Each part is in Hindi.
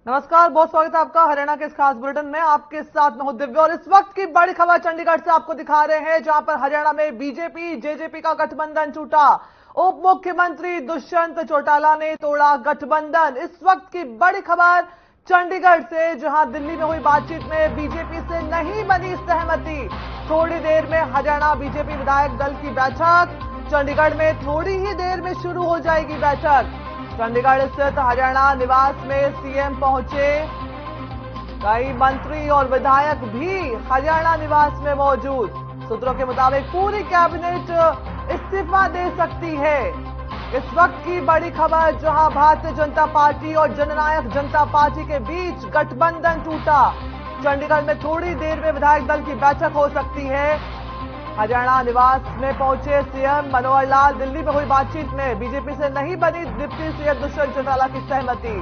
नमस्कार, बहुत स्वागत है आपका हरियाणा के इस खास बुलेटिन में। आपके साथ मैं हूं दिव्या और इस वक्त की बड़ी खबर चंडीगढ़ से आपको दिखा रहे हैं, जहां पर हरियाणा में बीजेपी जेजेपी का गठबंधन टूटा। उप मुख्यमंत्री दुष्यंत चौटाला ने तोड़ा गठबंधन। इस वक्त की बड़ी खबर चंडीगढ़ से, जहां दिल्ली में हुई बातचीत में बीजेपी से नहीं बनी सहमति। थोड़ी देर में हरियाणा बीजेपी विधायक दल की बैठक चंडीगढ़ में थोड़ी ही देर में शुरू हो जाएगी बैठक। चंडीगढ़ स्थित हरियाणा निवास में सीएम पहुंचे। कई मंत्री और विधायक भी हरियाणा निवास में मौजूद। सूत्रों के मुताबिक पूरी कैबिनेट इस्तीफा दे सकती है। इस वक्त की बड़ी खबर, जहां भारतीय जनता पार्टी और जननायक जनता पार्टी के बीच गठबंधन टूटा। चंडीगढ़ में थोड़ी देर में विधायक दल की बैठक हो सकती है। हरियाणा निवास में पहुंचे सीएम मनोहर लाल। दिल्ली में हुई बातचीत में बीजेपी से नहीं बनी डिप्टी सीएम दुष्यंत चौटाला की सहमति।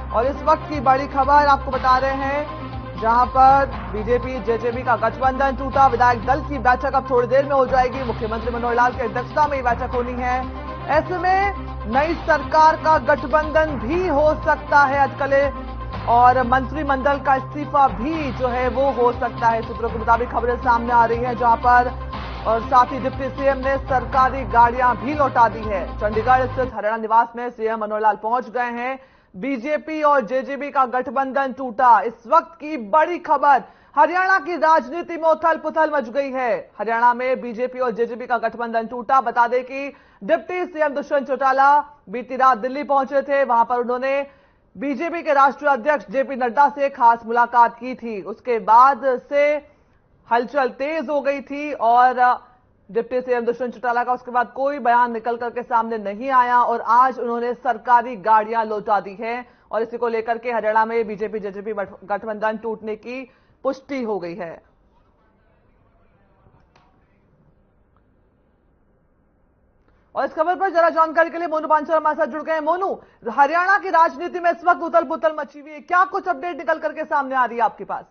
और इस वक्त की बड़ी खबर आपको बता रहे हैं, जहां पर बीजेपी जेजेपी का गठबंधन टूटा। विधायक दल की बैठक अब थोड़ी देर में हो जाएगी। मुख्यमंत्री मनोहर लाल की अध्यक्षता में ये बैठक होनी है। ऐसे में नई सरकार का गठबंधन भी हो सकता है अटकले, और मंत्रिमंडल का इस्तीफा भी जो है वो हो सकता है। सूत्रों के मुताबिक खबरें सामने आ रही है, जहां पर और साथ ही डिप्टी सीएम ने सरकारी गाड़ियां भी लौटा दी है। चंडीगढ़ स्थित हरियाणा निवास में सीएम मनोहर लाल पहुंच गए हैं। बीजेपी और जेजेपी का गठबंधन टूटा। इस वक्त की बड़ी खबर, हरियाणा की राजनीति में उथल पुथल मच गई है। हरियाणा में बीजेपी और जेजेपी का गठबंधन टूटा। बता दें कि डिप्टी सीएम दुष्यंत चौटाला बीती रात दिल्ली पहुंचे थे। वहां पर उन्होंने बीजेपी के राष्ट्रीय अध्यक्ष जेपी नड्डा से खास मुलाकात की थी। उसके बाद से हलचल तेज हो गई थी और डिप्टी सीएम दुष्यंत चौटाला का उसके बाद कोई बयान निकल करके सामने नहीं आया, और आज उन्होंने सरकारी गाड़ियां लौटा दी है। और इसी को लेकर के हरियाणा में बीजेपी जेजेपी गठबंधन टूटने की पुष्टि हो गई है। और इस खबर पर जरा जानकारी के लिए मोनू पांचाल हमारे साथ जुड़ गए हैं। मोनू, हरियाणा की राजनीति में इस वक्त उथल पुथल मची हुई है, क्या कुछ अपडेट निकल करके सामने आ रही है आपके पास?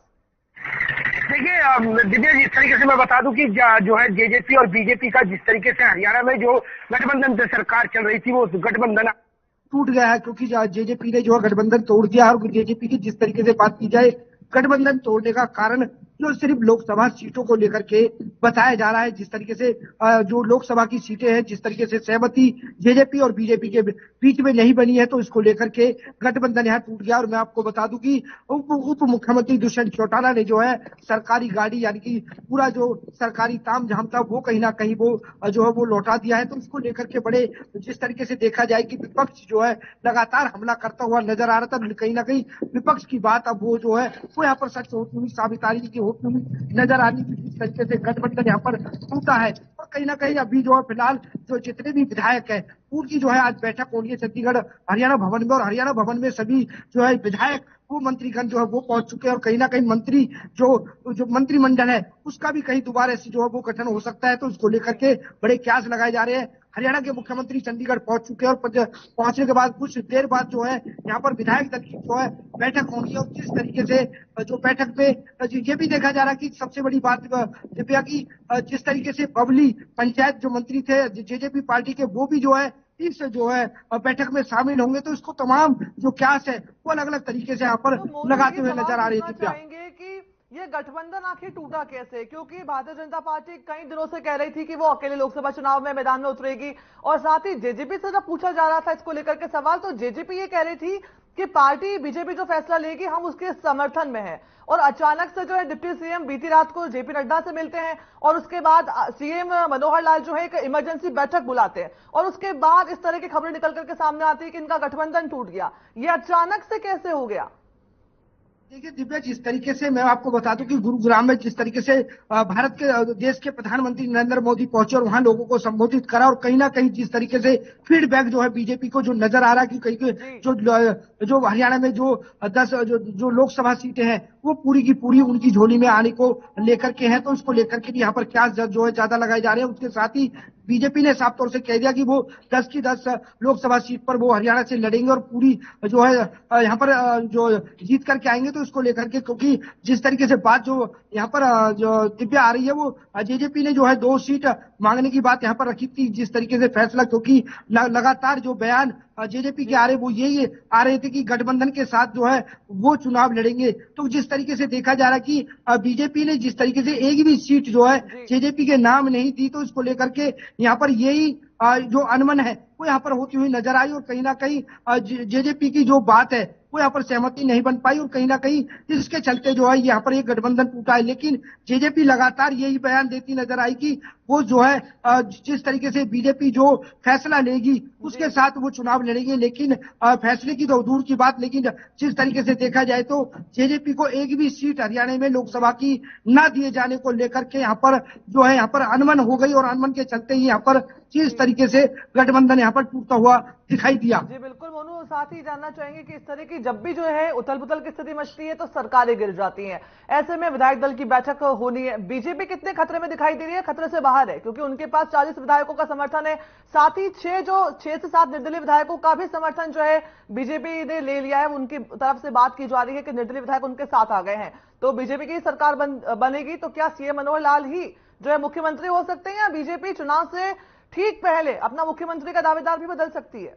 देखिए दिव्या, जिस तरीके से मैं बता दूं कि जो है जेजेपी और बीजेपी का जिस तरीके से हरियाणा में जो गठबंधन से सरकार चल रही थी, वो गठबंधन टूट गया है, क्योंकि जेजेपी ने जो है गठबंधन तोड़ दिया। और जेजेपी की जिस तरीके से बात की जाए, गठबंधन तोड़ने का कारण जो सिर्फ लोकसभा सीटों को लेकर के बताया जा रहा है। जिस तरीके से जो लोकसभा की सीटें हैं, जिस तरीके से सहमति जेजेपी और बीजेपी के बीच में नहीं बनी है, तो इसको लेकर के गठबंधन यहाँ टूट गया। और मैं आपको बता दूं कि उप मुख्यमंत्री दुष्यंत चौटाला ने जो है सरकारी गाड़ी, यानी कि पूरा जो सरकारी ताम झाम था, वो कहीं ना कहीं वो जो है वो लौटा दिया है। तो इसको लेकर के बड़े जिस तरीके से देखा जाए कि विपक्ष जो है लगातार हमला करता हुआ नजर आ रहा था। कहीं ना कहीं विपक्ष की बात अब वो जो है वो यहाँ पर सच होती हुई साबित आ रही की होती हुई नजर आ रही थी। जिस तरीके से गठबंधन यहाँ पर टूटा है, और कहीं ना कहीं अभी जो है फिलहाल जो जितने भी विधायक है, पूरी जो है आज बैठक होनी है चंडीगढ़ हरियाणा भवन में। और हरियाणा भवन में सभी जो है विधायक, वो मंत्रीगण जो है वो पहुंच चुके हैं। और कहीं ना कहीं मंत्री जो मंत्रिमंडल है, उसका भी कहीं दोबारा ऐसी जो है वो गठन हो सकता है। तो इसको लेकर के बड़े क्यास लगाए जा रहे हैं। हरियाणा के मुख्यमंत्री चंडीगढ़ पहुंच चुके हैं, और पहुंचने के बाद कुछ देर बाद जो है यहाँ पर विधायक दल की जो है बैठक होनी है। और जिस तरीके से जो बैठक में ये भी देखा जा रहा है कि सबसे बड़ी बात दिव्या की, जिस तरीके से बबली पंचायत जो मंत्री थे जेजेपी पार्टी के, वो भी जो है इस जो है बैठक में शामिल होंगे। तो इसको तमाम जो क्यास है वो अलग अलग तरीके से यहाँ पर लगाते हुए नजर आ रही है दिव्या। ये गठबंधन आखिर टूटा कैसे? क्योंकि भारतीय जनता पार्टी कई दिनों से कह रही थी कि वो अकेले लोकसभा चुनाव में मैदान में उतरेगी, और साथ ही जेजेपी से जब पूछा जा रहा था इसको लेकर के सवाल, तो जेजेपी ये कह रही थी कि पार्टी बीजेपी जो फैसला लेगी हम उसके समर्थन में है। और अचानक से जो है डिप्टी सीएम बीती रात को जेपी नड्डा से मिलते हैं, और उसके बाद सीएम मनोहर लाल जो है एक इमरजेंसी बैठक बुलाते हैं, और उसके बाद इस तरह की खबरें निकल करके सामने आती है कि इनका गठबंधन टूट गया। ये अचानक से कैसे हो गया? देखिए दिव्या, जिस तरीके से मैं आपको बता दूं कि गुरुग्राम में जिस तरीके से भारत के देश के प्रधानमंत्री नरेंद्र मोदी पहुंचे और वहां लोगों को संबोधित करा, और कहीं ना कहीं जिस तरीके से फीडबैक जो है बीजेपी को जो नजर आ रहा है कि कहीं जो हरियाणा में जो 10 जो लोकसभा सीटें हैं, वो पूरी की पूरी उनकी झोली में आने को लेकर के हैं। तो इसको लेकर के भी यहाँ पर क्या जो है ज्यादा लगाए जा रहे हैं। उसके साथ ही बीजेपी ने साफ तौर से कह दिया कि वो 10 की 10 लोकसभा सीट पर वो हरियाणा से लड़ेंगे, और पूरी जो है यहाँ पर जो जीत करके आएंगे। तो इसको लेकर के, क्योंकि जिस तरीके से बात जो यहाँ पर जो दिव्या आ रही है, वो जेजेपी ने जो है 2 सीट मांगने की बात यहाँ पर रखी थी। जिस तरीके से फैसला, क्योंकि लगातार जो बयान जेजेपी के आ रहे वो यही आ रहे थे कि गठबंधन के साथ जो है वो चुनाव लड़ेंगे। तो जिस तरीके से देखा जा रहा है कि बीजेपी ने जिस तरीके से एक भी सीट जो है जेजेपी के नाम नहीं दी, तो इसको लेकर के यहाँ पर यही जो अनबन है वो यहाँ पर होती हुई नजर आई और कहीं ना कहीं जेजेपी की जो बात है वो यहाँ पर सहमति नहीं बन पाई और कहीं ना कहीं इसके चलते जो है यहाँ पर एक गठबंधन टूटा है। लेकिन जेजेपी लगातार यही बयान देती नजर आई कि वो जो है जिस तरीके से बीजेपी जो फैसला लेगी उसके साथ वो चुनाव लड़ेंगे। लेकिन फैसले की तो दूर की बात, लेकिन जिस तरीके से देखा जाए तो जेजेपी को एक भी सीट हरियाणा में लोकसभा की न दिए जाने को लेकर के यहाँ पर जो है यहाँ पर अनबन हो गई और अनबन के चलते ही यहाँ पर जिस तरीके से गठबंधन यहाँ पर टूटता हुआ दिखाई दिया। जी बिल्कुल मोनू, साथ ही जानना चाहेंगे कि इस तरह की जब भी जो है उथल पुथल की स्थिति मचती है तो सरकारें गिर जाती हैं। ऐसे में विधायक दल की बैठक होनी है, बीजेपी कितने खतरे में दिखाई दे रही है? खतरे से बाहर है क्योंकि उनके पास 40 विधायकों का समर्थन है, साथ ही 6 से 7 निर्दलीय विधायकों का भी समर्थन जो है बीजेपी ने ले लिया है। उनकी तरफ से बात की जा रही है कि निर्दलीय विधायक उनके साथ आ गए हैं। तो बीजेपी की सरकार बनेगी तो क्या सीएम मनोहर लाल ही जो है मुख्यमंत्री हो सकते हैं या बीजेपी चुनाव से ठीक पहले अपना मुख्यमंत्री का दावेदार भी बदल सकती है?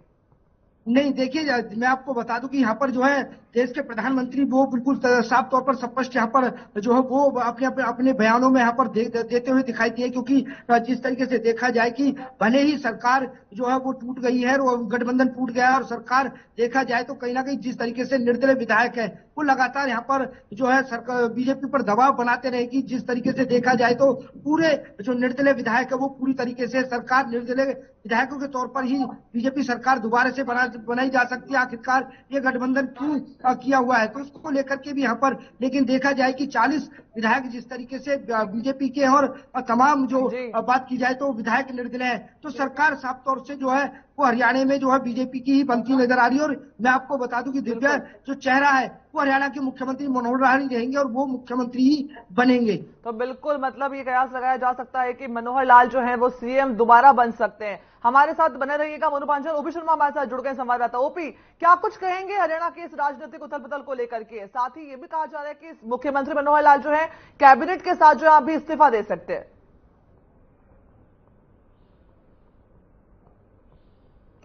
नहीं, देखिए मैं आपको बता दूं कि यहाँ पर जो है देश के प्रधानमंत्री वो बिल्कुल साफ तौर पर स्पष्ट यहाँ पर जो है वो अपने बयानों में यहाँ पर देते हुए दिखाई दिए। क्योंकि जिस तरीके से देखा जाए कि भले ही सरकार जो है वो टूट गई है और गठबंधन टूट गया है और सरकार देखा जाए तो कहीं ना कहीं जिस तरीके से निर्दलीय विधायक है वो लगातार यहाँ पर जो है सरकार बीजेपी पर दबाव बनाते रहेगी। जिस तरीके से देखा जाए तो पूरे जो निर्दलीय विधायक है वो पूरी तरीके से सरकार निर्दलीय विधायकों के तौर पर ही बीजेपी सरकार दोबारा से बनाई जा सकती है। आखिरकार ये गठबंधन क्यों किया हुआ है, तो उसको लेकर के भी यहाँ पर लेकिन देखा जाए कि 40 विधायक जिस तरीके से बीजेपी के और तमाम जो बात की जाए तो विधायक निर्दलीय है, तो सरकार साफ तौर से जो है वो हरियाणा में जो है बीजेपी की ही बनती नजर आ रही है। और मैं आपको बता दूं कि दिव्या जो चेहरा है वो हरियाणा के मुख्यमंत्री मनोहर लाल ही रहेंगे और वो मुख्यमंत्री ही बनेंगे। तो बिल्कुल मतलब ये कयास लगाया जा सकता है कि मनोहर लाल जो है वो सीएम दोबारा बन सकते हैं। हमारे साथ बने रहिएगा मोनू पांचाल। ओपी शर्मा हमारे साथ जुड़ गए संवाददाता। ओपी, क्या कुछ कहेंगे हरियाणा के इस राजनीतिक उथल पुथल को लेकर के? साथ ही ये भी कहा जा रहा है कि मुख्यमंत्री मनोहर लाल जो है कैबिनेट के साथ जो है अभी इस्तीफा दे सकते हैं।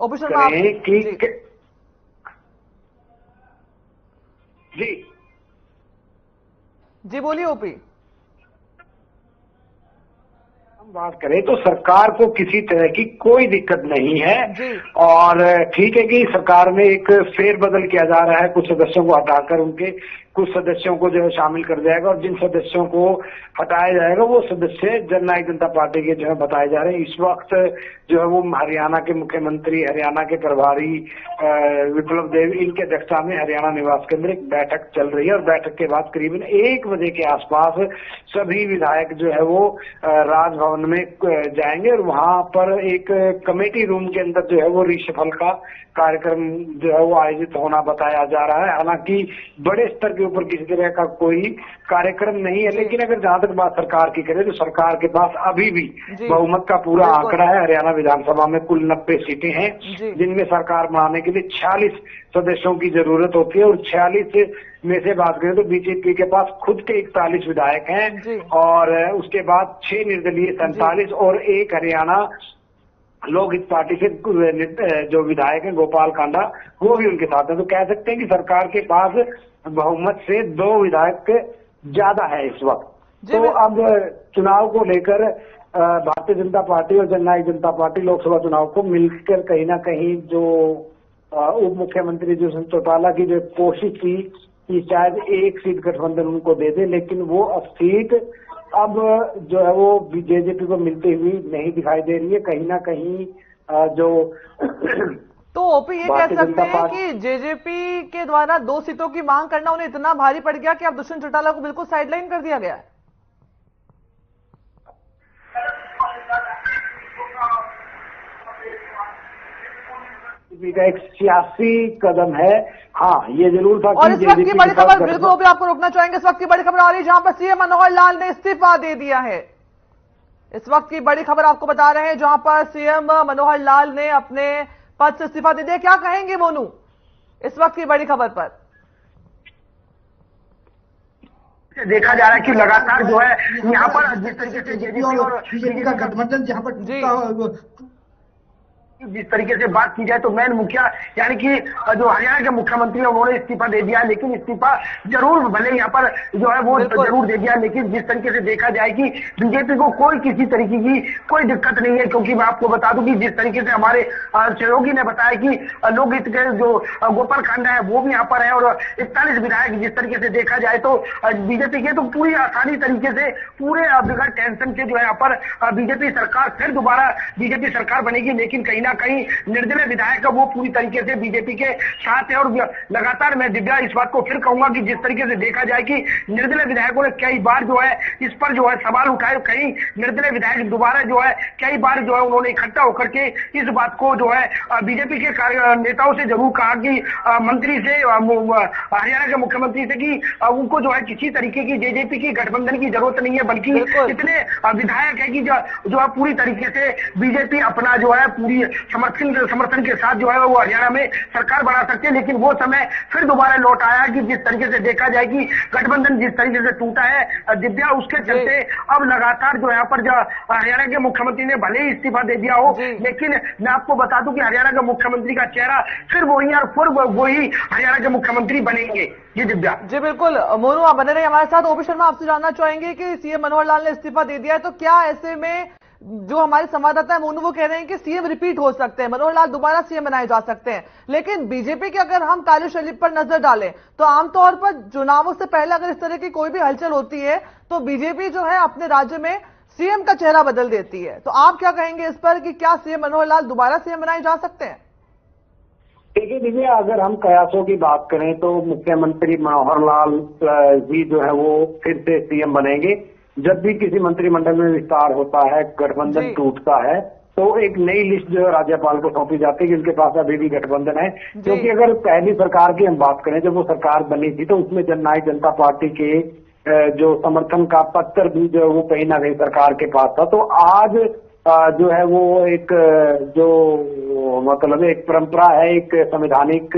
ओपी शर्मा जी बोलिए ओपी। हम बात करें तो सरकार को किसी तरह की कोई दिक्कत नहीं है और ठीक है कि सरकार में एक फेरबदल किया जा रहा है, कुछ सदस्यों को हटाकर उनके कुछ सदस्यों को जो है शामिल कर जाएगा और जिन सदस्यों को हटाया जाएगा वो सदस्य जननायक जनता पार्टी के जो है बताए जा रहे हैं। इस वक्त जो है वो हरियाणा के मुख्यमंत्री, हरियाणा के प्रभारी विप्लव देव, इनके अध्यक्षता में हरियाणा निवास के अंदर एक बैठक चल रही है और बैठक के बाद करीबन 1 बजे के आसपास सभी विधायक जो है वो राजभवन में जाएंगे और वहां पर एक कमेटी रूम के अंदर जो है वो रिशफल का कार्यक्रम जो है वो आयोजित होना बताया जा रहा है। हालांकि बड़े स्तर के ऊपर किसी तरह का कोई कार्यक्रम नहीं है, लेकिन अगर जहां तक बात सरकार की करें तो सरकार के पास अभी भी बहुमत का पूरा आंकड़ा है। हरियाणा विधानसभा में कुल 90 सीटें हैं जिनमें सरकार बनाने के लिए 46 सदस्यों की जरूरत होती है और 46 में से बात करें तो बीजेपी के पास खुद के 41 विधायक हैं और उसके बाद 6 निर्दलीय 47 और 1 हरियाणा लोक हित पार्टी से जो विधायक हैं गोपाल कांडा वो भी उनके साथ हैं। तो कह सकते हैं कि सरकार के पास बहुमत से 2 विधायक ज्यादा है इस वक्त। तो अब चुनाव को लेकर भारतीय जनता पार्टी और जननायक जनता पार्टी लोकसभा चुनाव को मिलकर कहीं ना कहीं जो उप मुख्यमंत्री दुष्यंत चौटाला की जो कोशिश थी कि शायद एक सीट गठबंधन उनको दे दे, लेकिन वो अब सीट अब जो है वो जेजेपी को मिलती हुई नहीं दिखाई दे रही है। कहीं ना कहीं जो तो ओपी ये कह सकते हैं कि जेजेपी के द्वारा 2 सीटों की मांग करना उन्हें इतना भारी पड़ गया कि अब दुष्यंत चौटाला को बिल्कुल साइडलाइन कर दिया गया है। का एक सियासी कदम है। हाँ, ये जरूर था। और इस वक्त की बड़ी खबर, बिल्कुल वो भी आपको रोकना चाहेंगे, इस वक्त की बड़ी खबर आ रही है जहां पर सीएम मनोहर लाल ने इस्तीफा दे दिया है। इस वक्त की बड़ी खबर आपको बता रहे हैं जहां पर सीएम मनोहर लाल ने अपने पद से इस्तीफा दे दिया। क्या कहेंगे मोनू इस वक्त की बड़ी खबर पर? देखा जा रहा है कि लगातार जो है यहाँ पर जिस तरीके से जेजेपी और बीजेपी का गठबंधन जहाँ पर जिस तरीके से बात की जाए तो मैन मुखिया यानी कि जो हरियाणा के मुख्यमंत्री है उन्होंने इस्तीफा दे दिया, लेकिन इस्तीफा जरूर भले यहाँ पर जो है वो जरूर दे दिया, लेकिन जिस तरीके से देखा जाए कि बीजेपी को कोई किसी तरीके की कोई दिक्कत नहीं है, क्योंकि मैं आपको बता दूं कि जिस तरीके से हमारे सहयोगी ने बताया कि लोकहित के जो गोपाल खांडा है वो भी यहाँ पर है और 41 विधायक, जिस तरीके से देखा जाए तो बीजेपी के तो पूरी आसानी तरीके से पूरे बिगड़ टेंशन के जो है यहाँ पर बीजेपी सरकार फिर दोबारा बीजेपी सरकार बनेगी, लेकिन कहीं ना कहीं निर्दलीय विधायक का वो पूरी तरीके से बीजेपी के साथ है। और लगातार मैं दिव्या इस बात को फिर कहूंगा कि जिस तरीके से देखा जाए कि निर्दलीय विधायकों ने कई बार जो है इस पर जो है सवाल उठाए, कहीं निर्दलीय विधायक दोबारा जो है कई बार जो है उन्होंने इकट्ठा होकर के इस बात को जो है बीजेपी के नेताओं से जरूर कहा कि मंत्री से हरियाणा के मुख्यमंत्री से कि उनको जो है किसी तरीके की जेजेपी की गठबंधन की जरूरत नहीं है, बल्कि इतने विधायक है कि जो है पूरी तरीके से बीजेपी अपना जो है पूरी समर्थन के साथ जो है वो हरियाणा में सरकार बना सकते हैं। लेकिन वो समय फिर दोबारा लौट आया कि जिस तरीके से देखा जाए कि गठबंधन जिस तरीके से टूटा है दिव्या, उसके चलते अब लगातार जो यहाँ पर जो हरियाणा के मुख्यमंत्री ने भले ही इस्तीफा दे दिया हो, लेकिन मैं आपको बता दूं कि हरियाणा के मुख्यमंत्री का चेहरा फिर वही और फिर वही हरियाणा के मुख्यमंत्री बनेंगे। जी दिव्या। जी बिल्कुल, मोनू आप बने रहे हमारे साथ। ओपी शर्मा आपसे जानना चाहेंगे कि सीएम मनोहर लाल ने इस्तीफा दे दिया है, तो क्या ऐसे में जो हमारे संवाददाता है मोनू वो कह रहे हैं कि सीएम रिपीट हो सकते हैं, मनोहर लाल दोबारा सीएम बनाए जा सकते हैं, लेकिन बीजेपी की अगर हम कार्यशैली पर नजर डालें तो आमतौर पर चुनावों से पहले अगर इस तरह की कोई भी हलचल होती है तो बीजेपी जो है अपने राज्य में सीएम का चेहरा बदल देती है। तो आप क्या कहेंगे इस पर कि क्या सीएम मनोहर लाल दोबारा सीएम बनाए जा सकते हैं? देखिए, अगर हम कयासों की बात करें तो मुख्यमंत्री मनोहर लाल जी जो है वो फिर से सीएम बनेंगे। जब भी किसी मंत्रिमंडल में विस्तार होता है, गठबंधन टूटता है, तो एक नई लिस्ट जो है राज्यपाल को सौंपी जाती है कि उनके पास अभी भी गठबंधन है। क्योंकि अगर पहली सरकार की हम बात करें, जब वो सरकार बनी थी तो उसमें जननायक जनता पार्टी के जो समर्थन का पत्र भी जो वो कहीं ना कहीं सरकार के पास था। तो आज जो है वो एक जो मतलब एक परंपरा है, एक संवैधानिक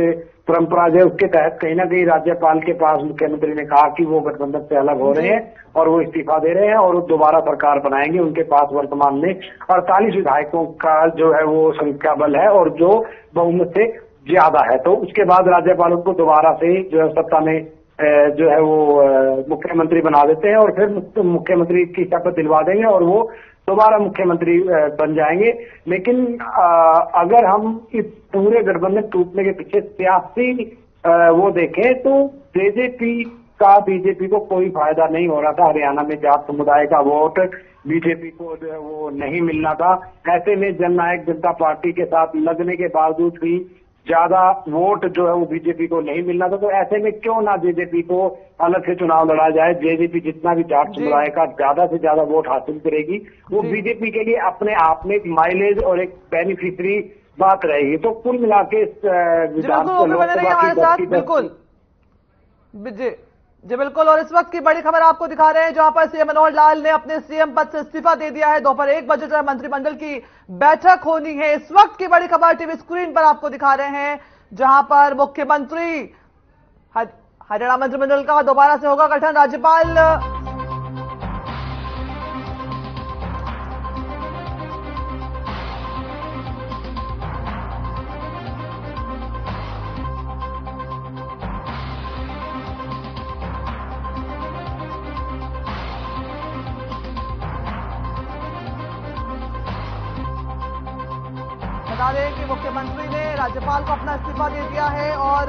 परंपरा जो है, उसके तहत कहीं ना कहीं राज्यपाल के पास मुख्यमंत्री ने कहा कि वो गठबंधन से अलग हो रहे हैं और वो इस्तीफा दे रहे हैं और वो दोबारा सरकार बनाएंगे। उनके पास वर्तमान में 48 विधायकों का जो है वो संख्या बल है और जो बहुमत से ज्यादा है। तो उसके बाद राज्यपाल उनको दोबारा से जो है सत्ता में जो है वो मुख्यमंत्री बना देते हैं और फिर मुख्यमंत्री की शपथ दिलवा देंगे और वो दोबारा मुख्यमंत्री बन जाएंगे। लेकिन अगर हम इस पूरे गठबंधन टूटने के पीछे सियासी वो देखें तो जेजेपी का बीजेपी को कोई फायदा नहीं हो रहा था। हरियाणा में जाट समुदाय का वोट बीजेपी को जो है वो नहीं मिलना था। ऐसे में जननायक जनता पार्टी के साथ लगने के बावजूद भी ज्यादा वोट जो है वो बीजेपी को नहीं मिलना था। तो ऐसे में क्यों ना जेजेपी को अलग से चुनाव लड़ा जाए। जेजेपी जितना भी जाट समुदाय का ज्यादा से ज्यादा वोट हासिल करेगी वो बीजेपी के लिए अपने आप में एक माइलेज और एक बेनिफिशियरी बात रहेगी। तो कुल मिला के बिल्कुल जी बिल्कुल। और इस वक्त की बड़ी खबर आपको दिखा रहे हैं जहां पर सीएम मनोहर लाल ने अपने सीएम पद से इस्तीफा दे दिया है। दोपहर 1 बजे जो है मंत्रिमंडल की बैठक होनी है। इस वक्त की बड़ी खबर टीवी स्क्रीन पर आपको दिखा रहे हैं जहां पर मुख्यमंत्री हरियाणा मंत्रिमंडल का दोबारा से होगा गठन। राज्यपाल बता दें कि मुख्यमंत्री ने राज्यपाल को अपना इस्तीफा दे दिया है और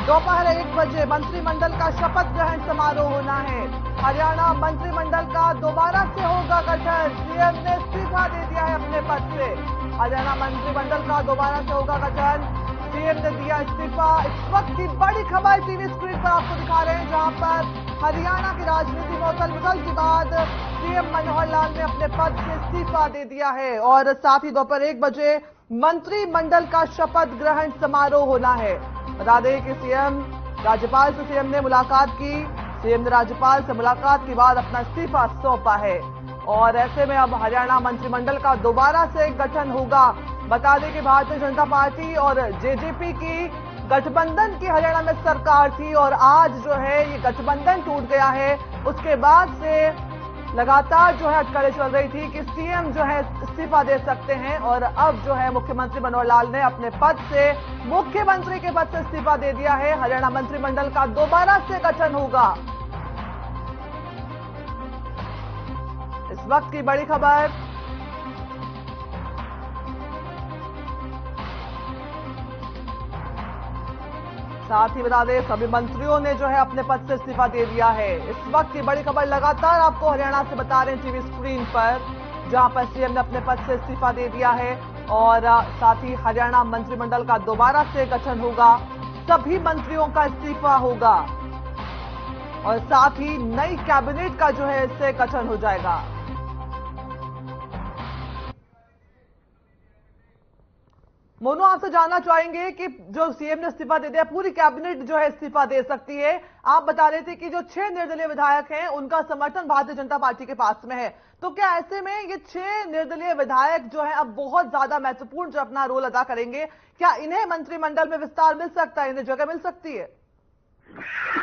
दोपहर 1 बजे मंत्रिमंडल का शपथ ग्रहण समारोह होना है। हरियाणा मंत्रिमंडल का दोबारा से होगा गठन। सीएम ने इस्तीफा दे दिया है अपने पद से। हरियाणा मंत्रिमंडल का दोबारा से होगा गठन, सीएम ने दिया इस्तीफा। इस वक्त की बड़ी खबर टीवी स्क्रीन पर आपको दिखा रहे हैं जहां पर हरियाणा की राजनीति में उथल पुथल के बाद सीएम मनोहर लाल ने अपने पद से इस्तीफा दे दिया है और साथ ही दोपहर 1 बजे मंत्रिमंडल का शपथ ग्रहण समारोह होना है। बता दें कि राज्यपाल से सीएम ने मुलाकात की। सीएम ने राज्यपाल से मुलाकात के बाद अपना इस्तीफा सौंपा है और ऐसे में अब हरियाणा मंत्रिमंडल का दोबारा से गठन होगा। बता दें कि भारतीय जनता पार्टी और जेजेपी की गठबंधन की हरियाणा में सरकार थी और आज जो है ये गठबंधन टूट गया है। उसके बाद से लगातार जो है अटकलें चल रही थी कि सीएम जो है इस्तीफा दे सकते हैं और अब जो है मुख्यमंत्री मनोहर लाल ने अपने पद से मुख्यमंत्री के पद से इस्तीफा दे दिया है। हरियाणा मंत्रिमंडल का दोबारा से गठन होगा। इस वक्त की बड़ी खबर, साथ ही बता दें सभी मंत्रियों ने जो है अपने पद से इस्तीफा दे दिया है। इस वक्त की बड़ी खबर लगातार आपको हरियाणा से बता रहे हैं टीवी स्क्रीन पर, जहां पर सीएम ने अपने पद से इस्तीफा दे दिया है और साथ ही हरियाणा मंत्रिमंडल का दोबारा से गठन होगा। सभी मंत्रियों का इस्तीफा होगा और साथ ही नई कैबिनेट का जो है इससे गठन हो जाएगा। मोनू, आपसे जानना चाहेंगे कि जो सीएम ने इस्तीफा दे दिया, पूरी कैबिनेट जो है इस्तीफा दे सकती है। आप बता रहे थे कि जो 6 निर्दलीय विधायक हैं उनका समर्थन भारतीय जनता पार्टी के पास में है, तो क्या ऐसे में ये 6 निर्दलीय विधायक जो है अब बहुत ज्यादा महत्वपूर्ण जो अपना रोल अदा करेंगे, क्या इन्हें मंत्रिमंडल में विस्तार मिल सकता है, इन्हें जगह मिल सकती है?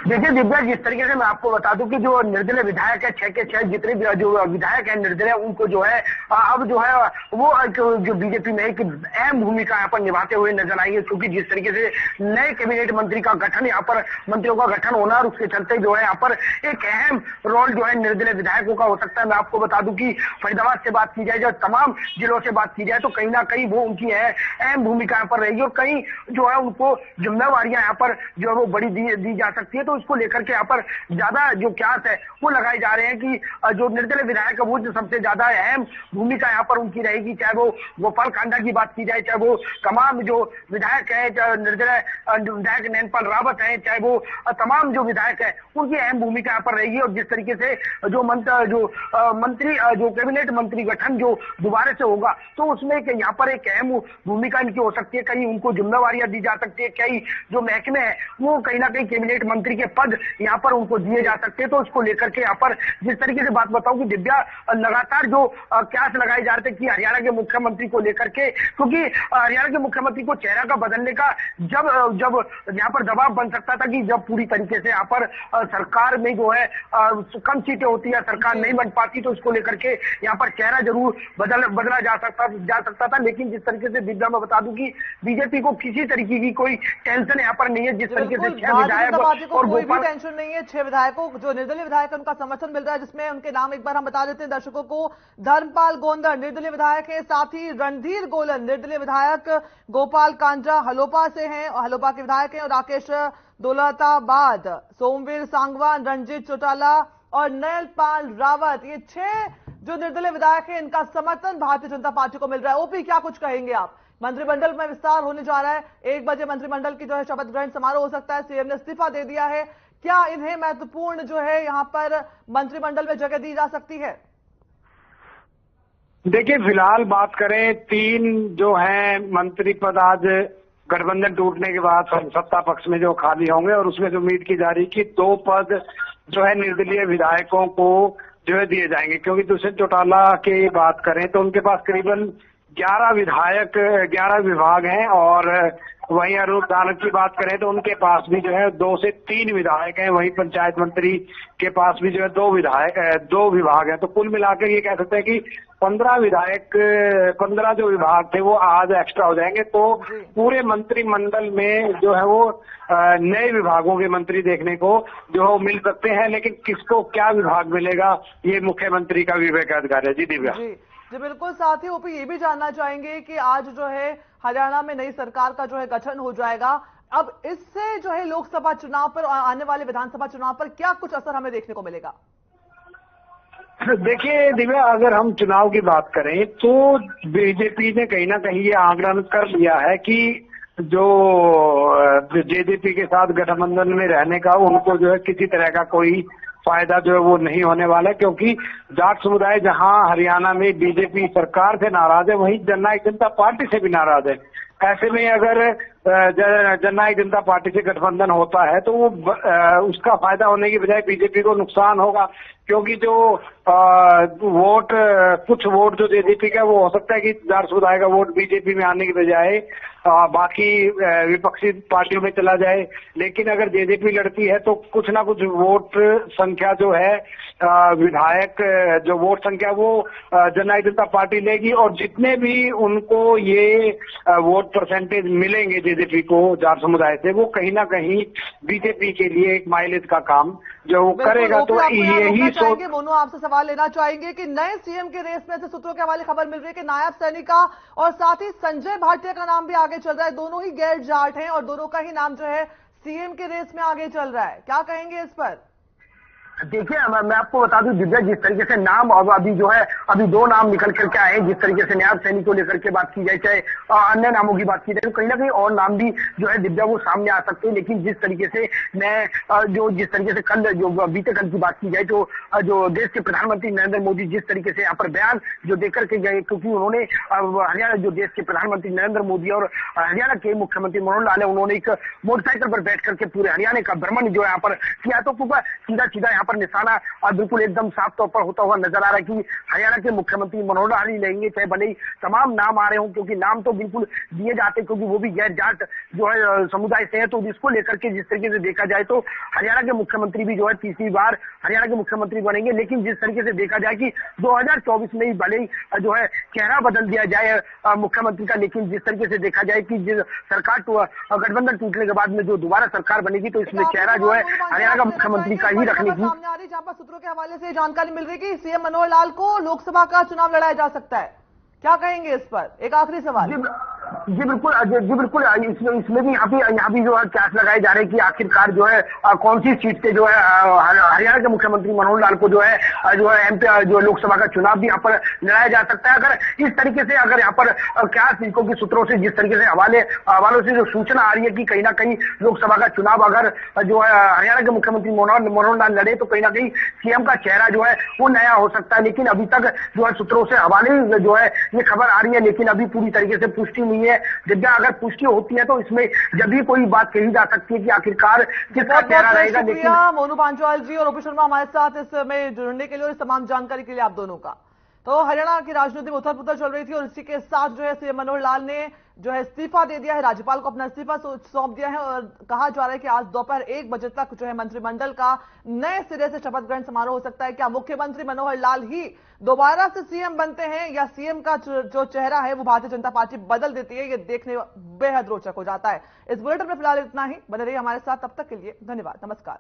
देखिए दिव्या, जिस तरीके से मैं आपको बता दूं कि जो निर्दलीय विधायक है 6 के 6 जितने भी जो विधायक है निर्दलीय, उनको जो है अब जो है वो जो बीजेपी में एक अहम भूमिका यहाँ पर निभाते हुए नजर आएंगे, क्योंकि जिस तरीके से नए कैबिनेट मंत्री का गठन यहाँ पर मंत्रियों का गठन होना और उसके चलते जो है यहाँ पर एक अहम रोल जो है निर्दलीय विधायकों का हो सकता है। मैं आपको बता दूं कि फरीदाबाद से बात की जाए, जो तमाम जिलों से बात की जाए, तो कहीं ना कहीं वो उनकी अहम भूमिका यहाँ पर रहेगी और कहीं जो है उनको जिम्मेवारियां यहाँ पर जो है वो बड़ी दी जा सकती है। तो इसको लेकर के यहाँ पर ज्यादा जो क्यास है वो लगाए जा रहे हैं कि जो निर्दलीय विधायक है वो जो सबसे ज्यादा अहम भूमिका यहाँ पर उनकी रहेगी, चाहे वो गोपाल कांडा की बात की जाए, चाहे वो तमाम जो विधायक है, निर्दलीय विधायक नैनपाल रावत है, चाहे वो तमाम जो विधायक है उनकी अहम भूमिका यहाँ पर रहेगी। और जिस तरीके से जो मंत्री जो कैबिनेट मंत्री गठन जो दोबारा से होगा, तो उसमें यहाँ पर एक अहम भूमिका इनकी हो सकती है। कहीं उनको जिम्मेवारियां दी जा सकती है, कई जो महकमे है वो कहीं ना कहीं कैबिनेट मंत्री के पद यहाँ पर उनको दिए जा सकते हैं। तो इसको लेकर के यहाँ पर जिस तरीके से बात बताऊं कि दिव्या, लगातार जो क्यास लगाए जा रहे थे कि हरियाणा के मुख्यमंत्री को लेकर के, क्योंकि हरियाणा के मुख्यमंत्री को चेहरा का बदलने का जब यहाँ पर दबाव बन सकता था कि जब पूरी तरीके से यहाँ पर सरकार में जो है कम सीटें होती है, सरकार नहीं बन पाती, तो इसको लेकर के यहाँ पर चेहरा जरूर बदला जा सकता था। लेकिन जिस तरीके से दिव्या मैं बता दूं कि बीजेपी को किसी तरीके की कोई टेंशन यहाँ पर नहीं है। जिस तरीके से 6 विधायक और कोई भी टेंशन नहीं है, 6 विधायकों जो निर्दलीय विधायक उनका समर्थन मिल रहा है, जिसमें उनके नाम एक बार हम बता देते हैं दर्शकों को। धर्मपाल गोंदर निर्दलीय विधायक है, साथ ही रणधीर गोलन निर्दलीय विधायक, गोपाल कांडा हलोपा से हैं और हलोपा के विधायक हैं, और राकेश दौलताबाद, सोमवीर सांगवान, रंजीत चौटाला और नैनपाल रावत, ये 6 जो निर्दलीय विधायक हैं इनका समर्थन भारतीय जनता पार्टी को मिल रहा है। ओपी, क्या कुछ कहेंगे आप? मंत्रिमंडल में विस्तार होने जा रहा है, 1 बजे मंत्रिमंडल की जो है शपथ ग्रहण समारोह हो सकता है, सीएम ने इस्तीफा दे दिया है, क्या इन्हें महत्वपूर्ण जो है यहां पर मंत्रिमंडल में जगह दी जा सकती है? देखिए, फिलहाल बात करें 3 जो है मंत्री पद आज गठबंधन टूटने के बाद सत्ता पक्ष में जो खाली होंगे, और उसमें जो उम्मीद की जा रही कि 2 पद जो है निर्दलीय विधायकों को जो है दिए जाएंगे। क्योंकि दुष्यंत चौटाला की बात करें तो उनके पास करीबन 11 विभाग हैं, और वहीं अरूप दानव की बात करें तो उनके पास भी जो है 2 से 3 विधायक हैं। वहीं पंचायत मंत्री के पास भी जो है 2 विभाग हैं। तो कुल मिलाकर ये कह सकते हैं कि 15 जो विभाग थे वो आज एक्स्ट्रा हो जाएंगे। तो पूरे मंत्रिमंडल में जो है वो नए विभागों के मंत्री देखने को जो है मिल सकते हैं, लेकिन किसको क्या विभाग मिलेगा ये मुख्यमंत्री का विवेकाधिकार है। जी दिव्या। जी बिल्कुल। साथ ही ओपी, ये भी जानना चाहेंगे कि आज जो है हरियाणा में नई सरकार का जो है गठन हो जाएगा, अब इससे जो है लोकसभा चुनाव पर, आने वाले विधानसभा चुनाव पर क्या कुछ असर हमें देखने को मिलेगा? देखिए दिव्या, अगर हम चुनाव की बात करें तो बीजेपी ने कहीं ना कहीं ये आग्रह कर लिया है कि जो जेजेपी के साथ गठबंधन में रहने का उनको जो है किसी तरह का कोई फायदा जो है वो नहीं होने वाला है। क्योंकि जाट समुदाय जहां हरियाणा में बीजेपी सरकार से नाराज है, वहीं जननायक जनता पार्टी से भी नाराज है। ऐसे में अगर जननायक जनता पार्टी से गठबंधन होता है तो वो उसका फायदा होने की बजाय बीजेपी को नुकसान होगा। क्योंकि जो कुछ वोट जो जेजेपी का वो हो सकता है कि जाट समुदाय का वोट बीजेपी में आने की बजाय बाकी विपक्षी पार्टियों में चला जाए। लेकिन अगर जेजेपी लड़ती है तो कुछ ना कुछ वोट संख्या जो है विधायक जो वोट संख्या वो जननायक जनता पार्टी लेगी, और जितने भी उनको ये वोट परसेंटेज मिलेंगे जेजेपी को जार समुदाय से, वो कहीं ना कहीं बीजेपी के लिए एक माइलेज का काम जो वो करेगा। तो यही सोच। मोनू, आपसे सवाल लेना चाहेंगे कि नए सीएम के रेस में से सूत्रों के हवाले खबर मिल रही है कि नायब सैनी का और साथ ही संजय भाटिया का नाम भी आगे चल रहा है। दोनों ही गैर जाट हैं और दोनों का ही नाम जो है सीएम के रेस में आगे चल रहा है। क्या कहेंगे इस पर? देखिए, मैं आपको बता दूं दिव्या, जिस तरीके से नाम अब अभी जो है अभी 2 नाम निकल करके आए, जिस तरीके से नायब सैनी को लेकर के बात की जाए, चाहे अन्य नामों की बात की जाए, तो कहीं ना कहीं और नाम भी जो है दिव्या वो सामने आ सकते हैं। लेकिन जिस तरीके से जिस तरीके से कल जो बीते कल की बात की जाए, जो देश के प्रधानमंत्री नरेंद्र मोदी जिस तरीके से यहाँ पर बयान जो देकर के गए, क्योंकि उन्होंने हरियाणा जो देश के प्रधानमंत्री नरेंद्र मोदी और हरियाणा के मुख्यमंत्री मनोहर लाल है, उन्होंने एक मोटरसाइकिल पर बैठ करके पूरे हरियाणा का भ्रमण जो है यहाँ पर किया, तो सीधा सीधा यहाँ पर निशाना और बिल्कुल एकदम साफ तौर पर होता हुआ नजर आ रहा है कि हरियाणा के मुख्यमंत्री मनोहर लाल ही लेंगे, चाहे भले ही तमाम नाम आ रहे हों, क्योंकि नाम तो बिल्कुल दिए जाते हैं, क्योंकि वो भी गैर जाट जो है समुदाय से है। तो इसको लेकर के जिस तरीके से देखा जाए तो हरियाणा के मुख्यमंत्री भी जो है तीसरी बार हरियाणा के मुख्यमंत्री बनेंगे। लेकिन जिस तरीके से देखा जाए कि 2024 में ही भले ही जो है चेहरा बदल दिया जाए मुख्यमंत्री का, लेकिन जिस तरीके से देखा जाए कि जिस सरकार गठबंधन टूटने के बाद में जो दोबारा सरकार बनेगी, तो इसमें चेहरा जो है हरियाणा का मुख्यमंत्री का ही रखने की जहां पर सूत्रों के हवाले से जानकारी मिल रही है कि सीएम मनोहर लाल को लोकसभा का चुनाव लड़ाया जा सकता है। क्या कहेंगे इस पर? एक आखिरी सवाल। जी बिल्कुल, इसमें भी यहाँ भी जो है कैश लगाए जा रहे हैं कि आखिरकार जो है कौन सी सीट से जो है हरियाणा के मुख्यमंत्री मनोहर लाल को जो है एमपी जो लोकसभा का चुनाव भी यहाँ पर लड़ाया जा सकता है। अगर इस तरीके से अगर यहाँ पर क्या सिंकों के सूत्रों से जिस तरीके से हवालों से जो सूचना आ रही है कि कहीं ना कहीं लोकसभा का चुनाव अगर जो है हरियाणा के मुख्यमंत्री मनोहर लाल लड़े, तो कहीं ना कहीं सीएम का चेहरा जो है वो नया हो सकता है। लेकिन अभी तक जो है सूत्रों से हवाले जो है ये खबर आ रही है, लेकिन अभी पूरी तरीके से पुष्टि नहीं है। जब अगर पुष्टि होती है तो इसमें जब भी कोई बात कही जा सकती है कि आखिरकार किसका चेहरा रहेगा। लेकिन मोनू पांचाल जी और ओपी शर्मा हमारे साथ इसमें जुड़ने के लिए और इस तमाम जानकारी के लिए आप दोनों का। तो हरियाणा की राजनीति में उथल पुथल चल रही थी और इसी के साथ जो है सीएम मनोहर लाल ने जो है इस्तीफा दे दिया है, राज्यपाल को अपना इस्तीफा सौंप दिया है और कहा जा रहा है कि आज दोपहर 1 बजे तक जो है मंत्रिमंडल का नए सिरे से शपथ ग्रहण समारोह हो सकता है। क्या मुख्यमंत्री मनोहर लाल ही दोबारा से सीएम बनते हैं या सीएम का जो चेहरा है वो भारतीय जनता पार्टी बदल देती है? ये देखने बेहद रोचक हो जाता है। इस बुलेटिन में फिलहाल इतना ही। बने रहिए हमारे साथ, तब तक के लिए धन्यवाद, नमस्कार।